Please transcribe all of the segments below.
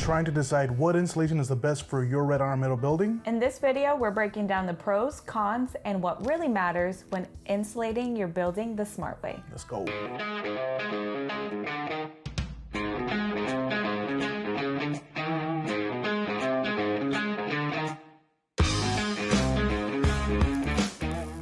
trying to decide what insulation is the best for your red iron metal building? In this video, we're breaking down the pros, cons, and what really matters when insulating your building the smart way. Let's go.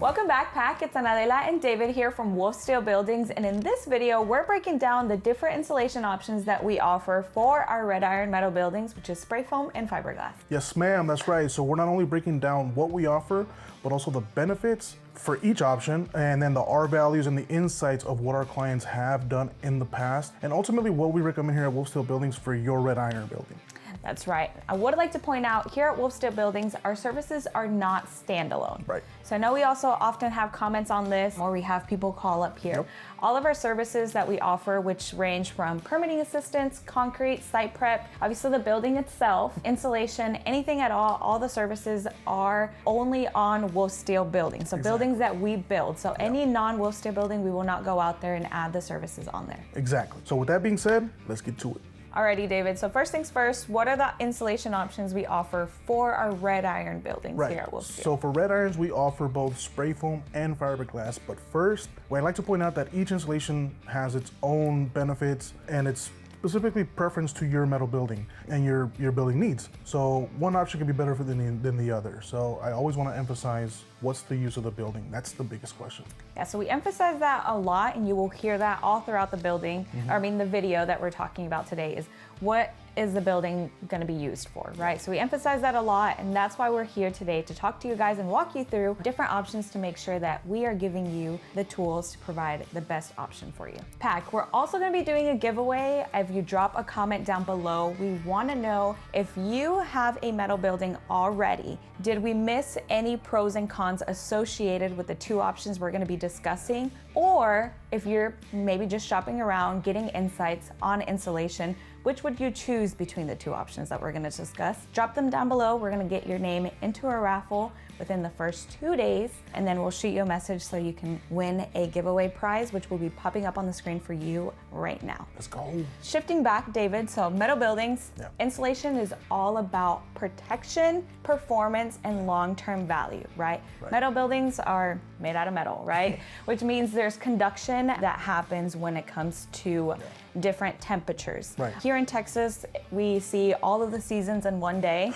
Welcome back, Pack. It's Anadela and David here from WolfSteel Buildings, and in this video, we're breaking down the different insulation options that we offer for our red iron metal buildings, which is spray foam and fiberglass. Yes, ma'am, that's right. So we're not only breaking down what we offer, but also the benefits for each option, and then the R values and the insights of what our clients have done in the past, and ultimately what we recommend here at WolfSteel Buildings for your red iron building. That's right. I would like to point out here at WolfSteel Buildings, our services are not standalone. Right. So I know we also often have comments on this, or we have people call up here. Yep. All of our services that we offer, which range from permitting assistance, concrete, site prep, obviously the building itself, insulation, anything at all the services are only on WolfSteel Buildings. So buildings that we build. So any non-WolfSteel building, we will not go out there and add the services on there. Exactly. So with that being said, let's get to it. Alrighty, David. So first things first, what are the insulation options we offer for our red iron buildings here at WolfSteel? So for red irons, we offer both spray foam and fiberglass. But first, I'd like to point out that each insulation has its own benefits and it's specifically preference to your metal building and your building needs. So one option can be better than the other. So I always want to emphasize what's the use of the building. That's the biggest question. Yeah, so we emphasize that a lot, and you will hear that all throughout the building, the video that we're talking about today is what is the building going to be used for, right? So we emphasize that a lot, and that's why we're here today to talk to you guys and walk you through different options to make sure that we are giving you the tools to provide the best option for you. Pack, we're also going to be doing a giveaway. If you drop a comment down below, we want to know if you have a metal building already. Did we miss any pros and cons associated with the two options we're going to be discussing? Or if you're maybe just shopping around, getting insights on insulation, which would you choose between the two options that we're going to discuss? Drop them down below. We're going to get your name into a raffle within the first 2 days, and then we'll shoot you a message so you can win a giveaway prize, which will be popping up on the screen for you right now. Let's go. Shifting back, David, so metal buildings, insulation is all about protection, performance, and long-term value, right? Metal buildings are made out of metal, right? Which means there's conduction that happens when it comes to different temperatures. Here in Texas, we see all of the seasons in one day.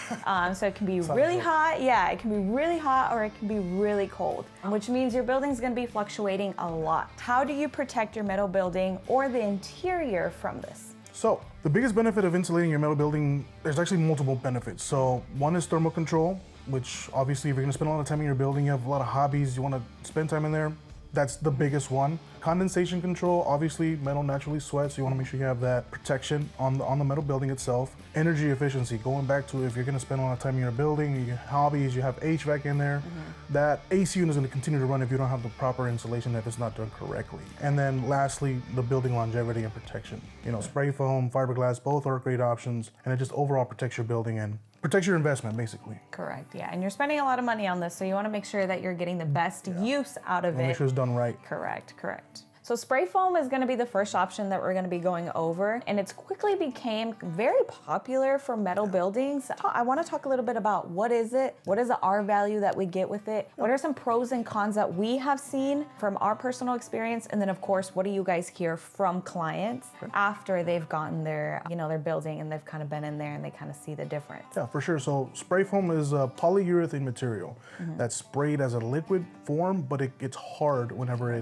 So it can be really hot. Yeah, it can be really hot or it can be really cold, which means your building's gonna be fluctuating a lot. How do you protect your metal building or the interior from this? So the biggest benefit of insulating your metal building, there's actually multiple benefits. So one is thermal control, which obviously if you're gonna spend a lot of time in your building, you have a lot of hobbies, you wanna spend time in there, that's the biggest one. Condensation control, obviously metal naturally sweats, so you want to make sure you have that protection on the metal building itself. Energy efficiency, going back to if you're going to spend a lot of time in your building, your hobbies, you have HVAC in there, that AC unit is going to continue to run if you don't have the proper insulation if it's not done correctly. And then lastly, the building longevity and protection. You know, spray foam, fiberglass, both are great options, and it just overall protects your building and protects your investment, basically. Correct, yeah. And you're spending a lot of money on this, so you want to make sure that you're getting the best use out of it. Make sure it's done right. Correct. So spray foam is going to be the first option that we're going to be going over, and it's quickly became very popular for metal buildings. I want to talk a little bit about what is it, what is the R value that we get with it, what are some pros and cons that we have seen from our personal experience, and then of course, what do you guys hear from clients after they've gotten their, their building and they've kind of been in there and they kind of see the difference. Yeah, for sure. So spray foam is a polyurethane material that's sprayed as a liquid form, but it gets hard whenever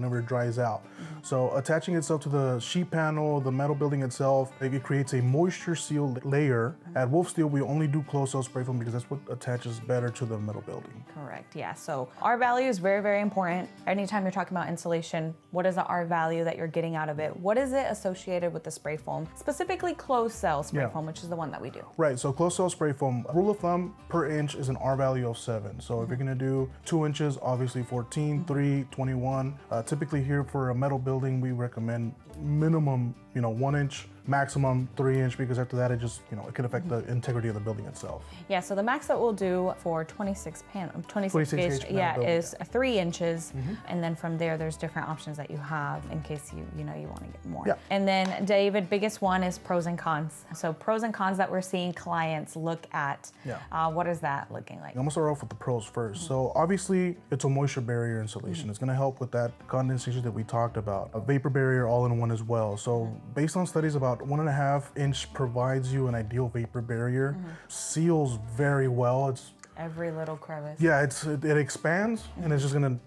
whenever it dries out. So attaching itself to the sheet panel, the metal building itself, it creates a moisture sealed layer. At WolfSteel, we only do closed cell spray foam because that's what attaches better to the metal building. Correct, yeah. So R value is very, very important. Anytime you're talking about insulation, what is the R value that you're getting out of it? What is it associated with the spray foam? Specifically closed cell spray foam, which is the one that we do. Right, so closed cell spray foam, rule of thumb per inch is an R value of 7. So if you're gonna do 2 inches, obviously 14, 3, 21. Typically here for a metal building, we recommend minimum, 1 inch maximum 3-inch, because after that, it just, it could affect the integrity of the building itself. Yeah, so the max that we'll do for 26 26 gauge, gauge panel building, is 3 inches. And then from there, there's different options that you have in case you want to get more. Yeah. And then David, biggest one is pros and cons. So pros and cons that we're seeing clients look at. Yeah. What is that looking like? I'm gonna start off with the pros first. So obviously, it's a moisture barrier insulation. It's gonna help with that condensation that we talked about. A vapor barrier all in one as well. So based on studies, about 1.5 inch provides you an ideal vapor barrier. Seals very well. It's Every little crevice. Yeah, it expands and it's just gonna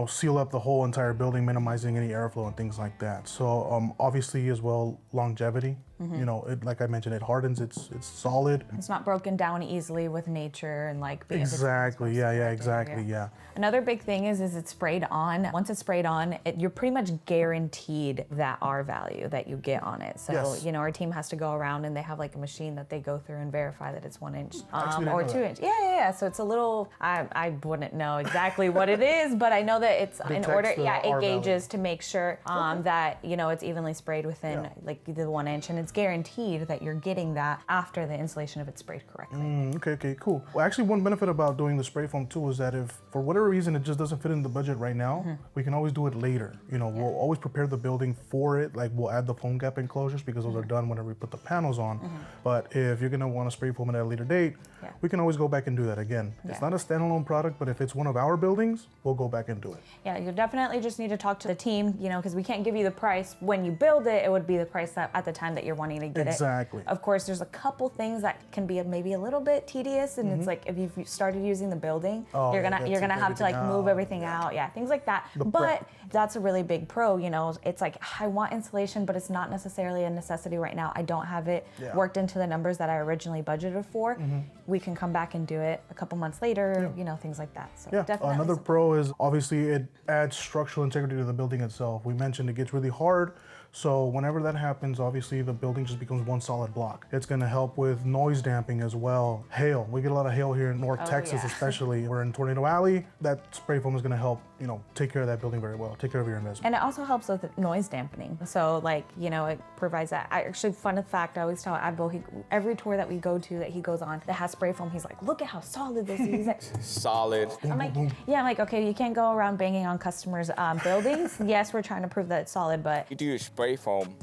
seal up the whole entire building, minimizing any airflow and things like that. So obviously as well, longevity. Like I mentioned, it hardens. It's solid. It's not broken down easily with nature and like being exactly. Yeah, exactly. Yeah. Another big thing is it's sprayed on. Once it's sprayed on, you're pretty much guaranteed that R value that you get on it. So Yes. our team has to go around and they have like a machine that they go through and verify that it's 1 inch Actually, or 2 inch. Yeah. So it's a little. I wouldn't know exactly what it is, but I know that it's in order. Detects the Yeah, it R value. gauges to make sure that it's evenly sprayed within like the 1 inch, and it's guaranteed that you're getting that after the installation if it's sprayed correctly. Okay, cool. Well, actually, one benefit about doing the spray foam too is that if for whatever reason it just doesn't fit in the budget right now, we can always do it later. We'll always prepare the building for it. Like we'll add the foam gap enclosures because those are done whenever we put the panels on. But if you're gonna want to spray foam at a later date, we can always go back and do that again. It's not a standalone product, but if it's one of our buildings, we'll go back and do it. Yeah, you definitely just need to talk to the team, because we can't give you the price when you build it. It would be the price that at the time that you're wanting to get it. Exactly. Of course, there's a couple things that can be maybe a little bit tedious, and it's like if you've started using the building, you're gonna have to like move everything out, things like that. But that's a really big pro. It's like I want insulation, but it's not necessarily a necessity right now. I don't have it worked into the numbers that I originally budgeted for. We can come back and do it a couple months later. Things like that. So definitely. Another pro is obviously it adds structural integrity to the building itself. We mentioned it gets really hard. So whenever that happens, obviously the building just becomes one solid block. It's gonna help with noise damping as well. Hail, we get a lot of hail here in North Texas especially. We're in Tornado Alley. That spray foam is gonna help, take care of that building very well, take care of your investment. And it also helps with noise dampening. So it provides that. Fun fact, I always tell Adbo, every tour that we go to that he goes on that has spray foam, he's like, look at how solid this is. He's like, solid. I'm like, okay, you can't go around banging on customers' buildings. Yes, we're trying to prove that it's solid, but You do spray foam.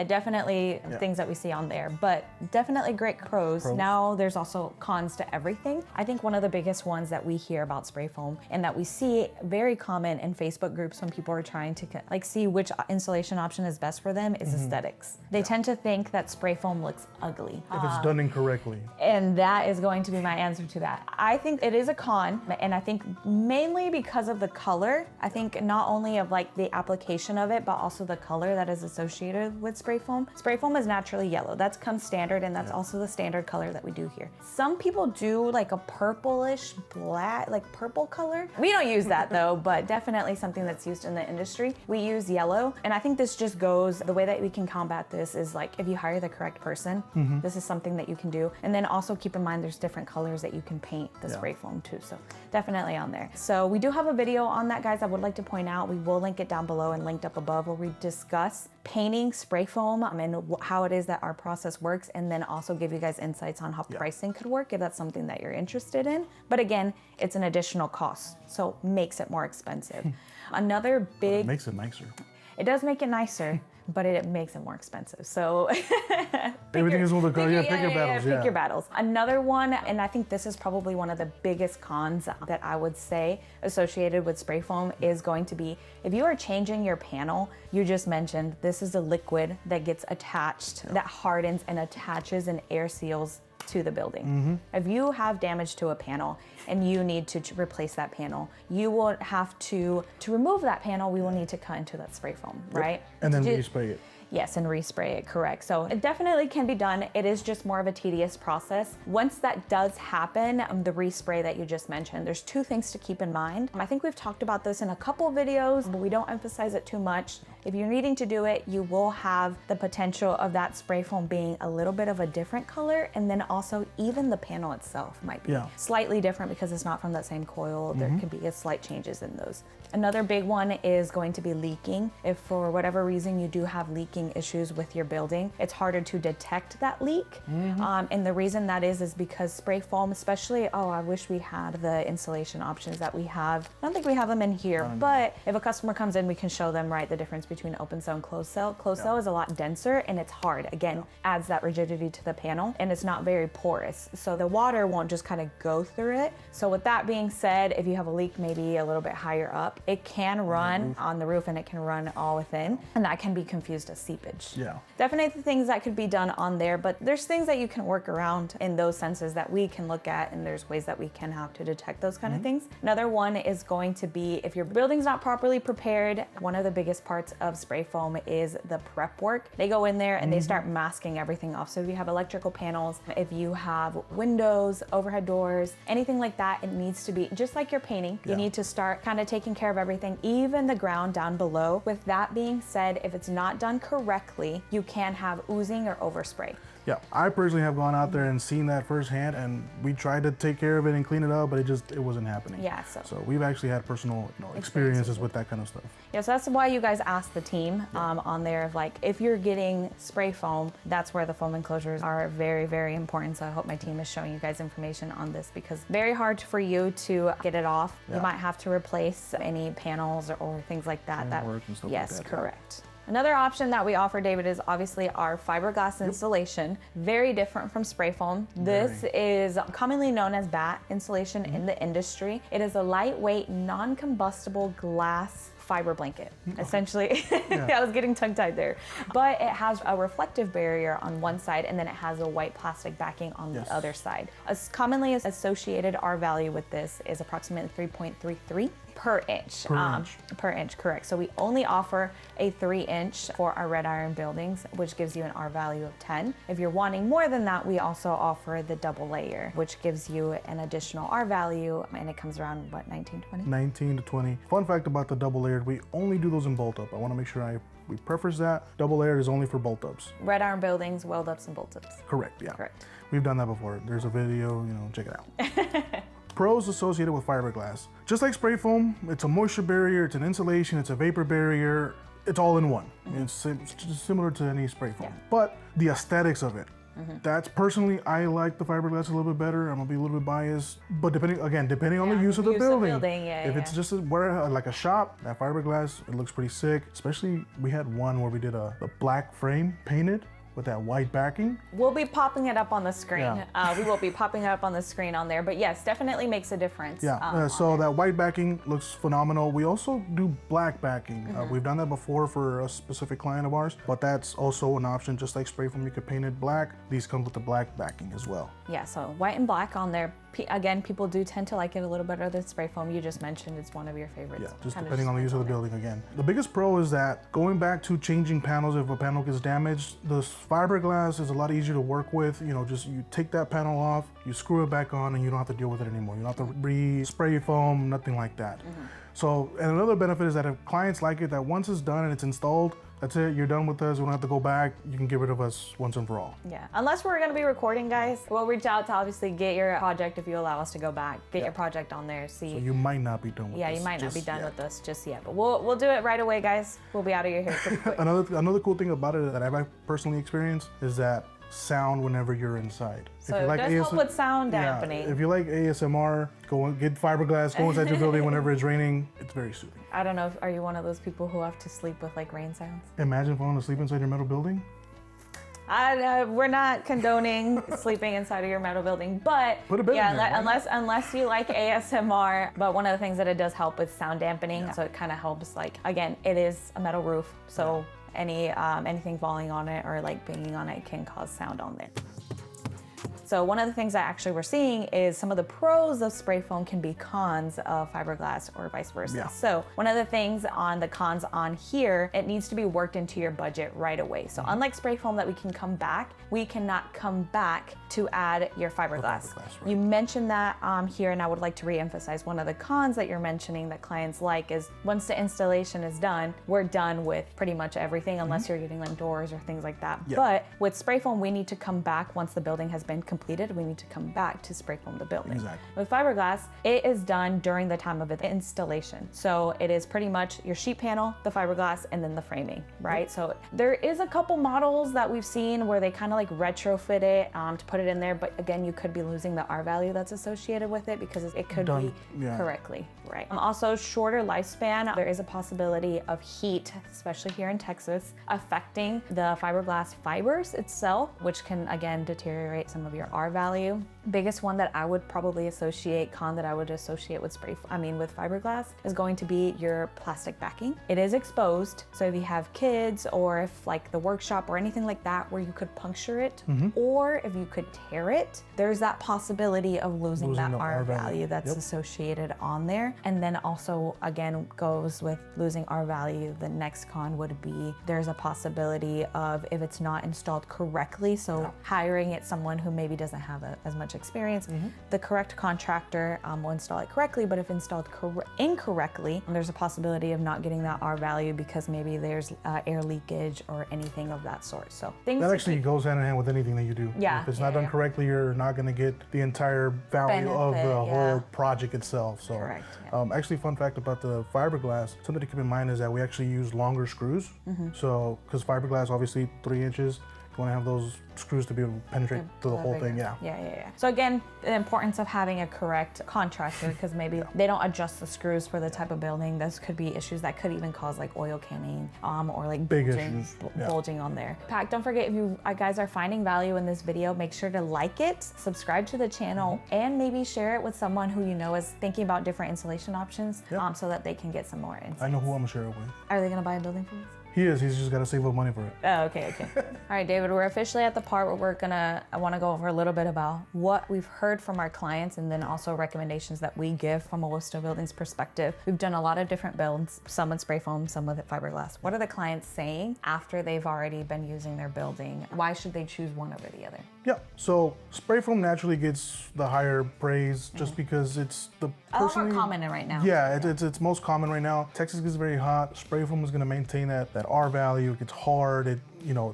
Definitely things that we see on there, but definitely great pros. Now there's also cons to everything. I think one of the biggest ones that we hear about spray foam and that we see very common in Facebook groups when people are trying to see which installation option is best for them is aesthetics. They tend to think that spray foam looks ugly. If it's done incorrectly. And that is going to be my answer to that. I think it is a con, and I think mainly because of the color. I think not only of like the application of it, but also the color that is associated with spray foam. Spray foam is naturally yellow. That's comes standard, and that's also the standard color that we do here. Some people do like a purplish black, like purple color. We don't use that though, but definitely something that's used in the industry. We use yellow, and I think this just goes, the way that we can combat this is like if you hire the correct person, this is something that you can do. And then also keep in mind there's different colors that you can paint the spray foam too, so definitely on there. So we do have a video on that, guys. I would like to point out, we will link it down below and linked up above, where we discuss painting spray foam and how it is that our process works, and then also give you guys insights on how pricing could work if that's something that you're interested in. But again, it's an additional cost, so makes it more expensive. Another big... It makes it nicer. It does make it nicer, but it makes it more expensive. So everything is with the color. Pick your battles. Pick your battles. Another one, and I think this is probably one of the biggest cons that I would say associated with spray foam, is going to be if you are changing your panel. You just mentioned this is a liquid that gets attached, that hardens and attaches and air seals to the building. If you have damage to a panel and you need to replace that panel, you will have to remove that panel, we will need to cut into that spray foam, right? And then respray it. Yes, and respray it, correct. So it definitely can be done. It is just more of a tedious process. Once that does happen, the respray that you just mentioned, there's two things to keep in mind. I think we've talked about this in a couple videos, but we don't emphasize it too much. If you're needing to do it, you will have the potential of that spray foam being a little bit of a different color, and then also even the panel itself might be slightly different because it's not from that same coil. There could be slight changes in those. Another big one is going to be leaking. If for whatever reason you do have leaking leaking issues with your building, it's harder to detect that leak. And the reason that is because spray foam, especially, I wish we had the installation options that we have. I don't think we have them in here, but if a customer comes in, we can show them, right, the difference between open cell and closed cell. Closed cell is a lot denser and it's hard. Again, adds that rigidity to the panel, and it's not very porous. So the water won't just kind of go through it. So with that being said, if you have a leak maybe a little bit higher up, it can run on the roof and it can run all within, and that can be confused as seepage. Definitely things that could be done on there, but there's things that you can work around in those senses that we can look at, and there's ways that we can have to detect those kind of things. Another one is going to be if your building's not properly prepared. One of the biggest parts of spray foam is the prep work. They go in there and they start masking everything off. So if you have electrical panels, if you have windows, overhead doors, anything like that, it needs to be just like your painting. You need to start kind of taking care of everything, even the ground down below. With that being said, if it's not done correctly, you can have oozing or overspray. Yeah, I personally have gone out there and seen that firsthand, and we tried to take care of it and clean it up, but it wasn't happening. Yeah, so we've actually had personal experiences with that kind of stuff. Yeah, so that's why you guys asked the team on there of like, if you're getting spray foam, that's where the foam enclosures are very, very important. So I hope my team is showing you guys information on this, because very hard for you to get it off. You might have to replace any panels or things like that. Yes, correct. Another option that we offer, David, is obviously our fiberglass installation. Very different from spray foam. This is commonly known as bat insulation in the industry. It is a lightweight, non-combustible glass fiber blanket, essentially. I was getting tongue-tied there. But it has a reflective barrier on one side, and then it has a white plastic backing on the other side. As commonly associated, our value with this is approximately 3.33 per inch. Per inch, correct. So we only offer a 3-inch for our red iron buildings, which gives you an R value of 10. If you're wanting more than that, we also offer the double layer, which gives you an additional R value, and it comes around, what, 19, 20? 19 to 20. Fun fact about the double layered, we only do those in bolt up. I want to make sure we preface that. Double layered is only for bolt ups. Red iron buildings, weld ups, and bolt ups. Correct, yeah. Correct. We've done that before. There's a video, check it out. Pros associated with fiberglass. Just like spray foam, it's a moisture barrier, it's an insulation, it's a vapor barrier, it's all in one. It's just similar to any spray foam. But the aesthetics of it, that's personally, I like the fiberglass a little bit better. I'm gonna be a little bit biased, but depending on the use of the building. If it's just like a shop, that fiberglass, it looks pretty sick. Especially, we had one where we did a black frame painted with that white backing. We'll be popping it up on the screen. We will be popping it up on the screen on there, but yes, definitely makes a difference. So that white backing looks phenomenal. We also do black backing. We've done that before for a specific client of ours, but that's also an option. Just like spray foam, you could paint it black. These come with the black backing as well. Yeah, so white and black on there. Again, people do tend to like it a little better than spray foam. You just mentioned it's one of your favorites. Yeah, just depending on the use of the building again. The biggest pro is that going back to changing panels if a panel gets damaged, the fiberglass is a lot easier to work with. You take that panel off, you screw it back on, and you don't have to deal with it anymore. You don't have to re-spray foam, nothing like that. So, and another benefit is that if clients like it, that once it's done and it's installed, that's it, you're done with us, we don't have to go back, you can get rid of us once and for all. Yeah, unless we're gonna be recording, guys, we'll reach out to obviously get your project if you allow us to go back, get your project on there, see. So you might not be done with us. Yeah, you might not be done with us just yet, but we'll do it right away, guys. We'll be out of here pretty quick. Another cool thing about it that I've personally experienced is that sound whenever you're inside. So if you like it does help with sound dampening. If you like ASMR, go and get fiberglass, go inside your building whenever it's raining. It's very soothing. I don't know, are you one of those people who have to sleep with like rain sounds? Imagine falling asleep inside your metal building. We're not condoning sleeping inside of your metal building, but yeah, unless you like ASMR. But one of the things that it does help with sound dampening, so it kind of helps. Like, again, it is a metal roof, so anything falling on it or like banging on it can cause sound on there. So one of the things that actually we're seeing is some of the pros of spray foam can be cons of fiberglass or vice versa. Yeah. So one of the things on the cons on here, it needs to be worked into your budget right away. So unlike spray foam that we can come back, we cannot come back to add your fiberglass. Right. You mentioned that here, and I would like to re-emphasize one of the cons that you're mentioning that clients like is once the installation is done, we're done with pretty much everything unless you're getting like doors or things like that. Yeah. But with spray foam, we need to come back once the building has been completed completed, we need to come back to spray foam the building. Exactly. With fiberglass, it is done during the time of its installation. So it is pretty much your sheet panel, the fiberglass, and then the framing, right? So there is a couple models that we've seen where they kind of like retrofit it to put it in there, but again, you could be losing the R value that's associated with it because it could be correctly, right? Also, shorter lifespan, there is a possibility of heat, especially here in Texas, affecting the fiberglass fibers itself, which can again deteriorate some of your R value. Biggest one that I would probably associate, with fiberglass is going to be your plastic backing. It is exposed, so if you have kids or if like the workshop or anything like that where you could puncture it, or if you could tear it, there's that possibility of losing that R value that's associated on there. And then also again goes with losing R value, the next con would be there's a possibility of if it's not installed correctly, so hiring someone who maybe doesn't have as much experience, the correct contractor will install it correctly, but if installed incorrectly, there's a possibility of not getting that R value because maybe there's air leakage or anything of that sort. So things that actually goes hand in hand with anything that you do. Yeah. If it's not done correctly, you're not going to get the entire value of the whole project itself. So, correct. Actually, fun fact about the fiberglass, something to keep in mind is that we actually use longer screws. So, because fiberglass, obviously 3 inches, you want to have those screws to be able to penetrate through the whole thing. Yeah. So again, the importance of having a correct contractor because maybe they don't adjust the screws for the type of building. Those could be issues that could even cause like oil canning or like big issues. Bulging on there. Pack, don't forget, if you guys are finding value in this video, make sure to like it, subscribe to the channel, and maybe share it with someone who you know is thinking about different installation options so that they can get some more insights. I know who I'm gonna share it with. Are they gonna buy a building for us? He is. He's just got to save up money for it. Oh, okay. All right, David, we're officially at the part where I want to go over a little bit about what we've heard from our clients and then also recommendations that we give from a WolfSteel Buildings perspective. We've done a lot of different builds, some with spray foam, some with fiberglass. What are the clients saying after they've already been using their building? Why should they choose one over the other? Yeah, so spray foam naturally gets the higher praise just because it's the more common right now. Yeah, it's most common right now. Texas gets very hot. Spray foam is going to maintain that R value. It gets hard. It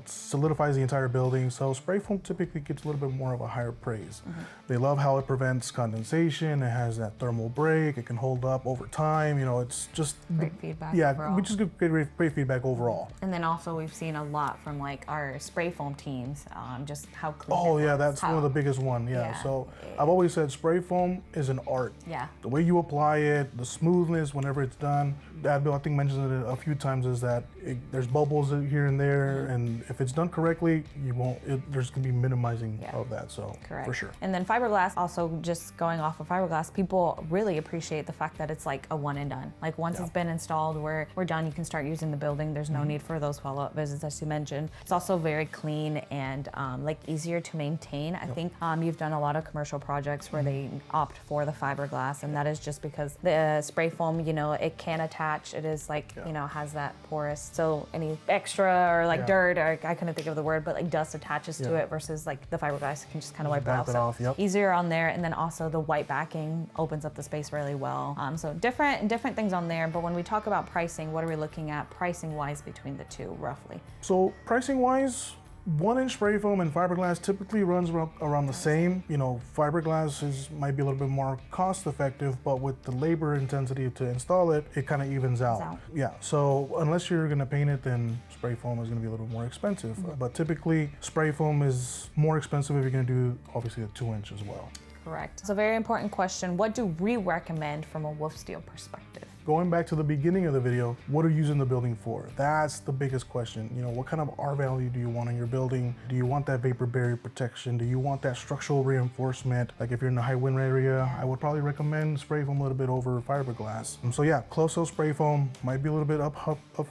solidifies the entire building. So spray foam typically gets a little bit more of a higher praise. They love how it prevents condensation. It has that thermal break. It can hold up over time. It's just great feedback. Yeah, overall. we just get great feedback overall. And then also we've seen a lot from like our spray foam teams, just how clean. Oh yeah, that's one of the biggest one. So I've always said spray foam is an art. Yeah. The way you apply it, the smoothness whenever it's done. Bill, I think mentioned it a few times, is that there's bubbles here and there, and if it's done correctly, there's gonna be minimizing of that. So correct. For sure. And then fiberglass, also just going off of fiberglass, people really appreciate the fact that it's like a one and done. Like once it's been installed, we're done. You can start using the building. There's no need for those follow-up visits, as you mentioned. It's also very clean and like easier to maintain. I think you've done a lot of commercial projects where they opt for the fiberglass, and that is just because the spray foam, it can attach. It is like, has that porous. So any extra or like dirt, or I couldn't think of the word, but like dust attaches to it versus like the fiberglass can just kind of wipe it off. So easier on there. And then also the white backing opens up the space really well. So different things on there. But when we talk about pricing, what are we looking at pricing wise between the two roughly? So pricing wise, 1-inch spray foam and fiberglass typically runs around the same. Fiberglass might be a little bit more cost effective, but with the labor intensity to install it, it kind of evens out. Yeah, so unless you're gonna paint it, then spray foam is gonna be a little bit more expensive. But typically, spray foam is more expensive if you're gonna do, obviously, a 2-inch as well. Correct. It's a very important question. What do we recommend from a WolfSteel perspective? Going back to the beginning of the video, what are you using the building for? That's the biggest question. What kind of R value do you want in your building? Do you want that vapor barrier protection? Do you want that structural reinforcement? Like if you're in a high wind area, I would probably recommend spray foam a little bit over fiberglass. So yeah, closed-toe spray foam might be a little bit up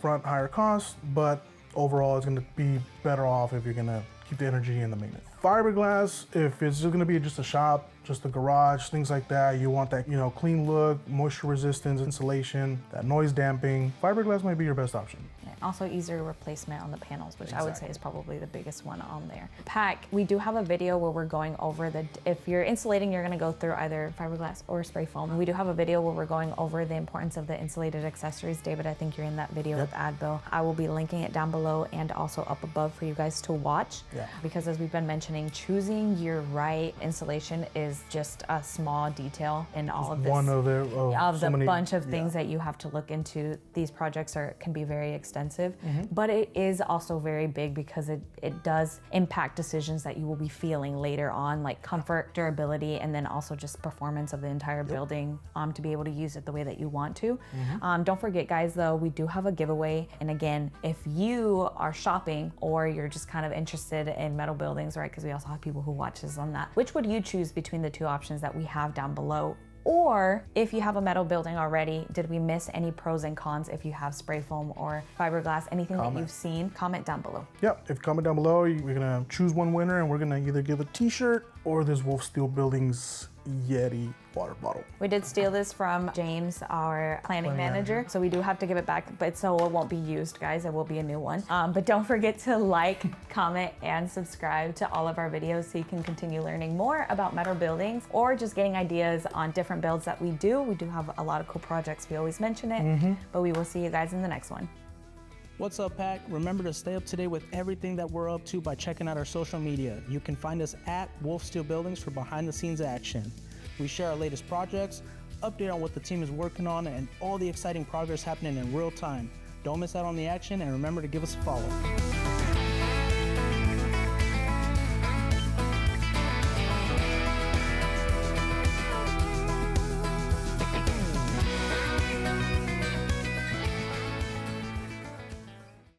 front, higher cost, but overall it's gonna be better off if you're gonna keep the energy in the maintenance. Fiberglass, if it's just gonna be just a shop, just a garage, things like that, you want that, clean look, moisture resistance, insulation, that noise damping, fiberglass might be your best option. Yeah. Also easier replacement on the panels, which I would say is probably the biggest one on there. Pack, we do have a video where we're going over if you're insulating, you're gonna go through either fiberglass or spray foam. We do have a video where we're going over the importance of the insulated accessories. David, I think you're in that video with Advil. I will be linking it down below and also up above for you guys to watch. Because as we've been mentioning, choosing your right insulation is just a small detail in all of this. One of the bunch of things that you have to look into. These projects can be very extensive, but it is also very big because it does impact decisions that you will be feeling later on, like comfort, durability, and then also just performance of the entire building to be able to use it the way that you want to. Don't forget, guys, though, we do have a giveaway. And again, if you are shopping or you're just kind of interested in metal buildings, right? Because we also have people who watch us on that. Which would you choose between the two options that we have down below? Or if you have a metal building already, did we miss any pros and cons if you have spray foam or fiberglass, anything that you've seen? Comment down below. Yep, if you comment down below, we're gonna choose one winner and we're gonna either give a t-shirt or this WolfSteel Buildings Yeti water bottle. We did steal this from James, our planning manager, so we do have to give it back, but so it won't be used, guys. It will be a new one. But don't forget to like, comment, and subscribe to all of our videos so you can continue learning more about metal buildings or just getting ideas on different builds that we do. We do have a lot of cool projects. We always mention it, but we will see you guys in the next one. What's up, Pack? Remember to stay up to date with everything that we're up to by checking out our social media. You can find us at WolfSteel Buildings for behind the scenes action. We share our latest projects, update on what the team is working on, and all the exciting progress happening in real time. Don't miss out on the action, and remember to give us a follow.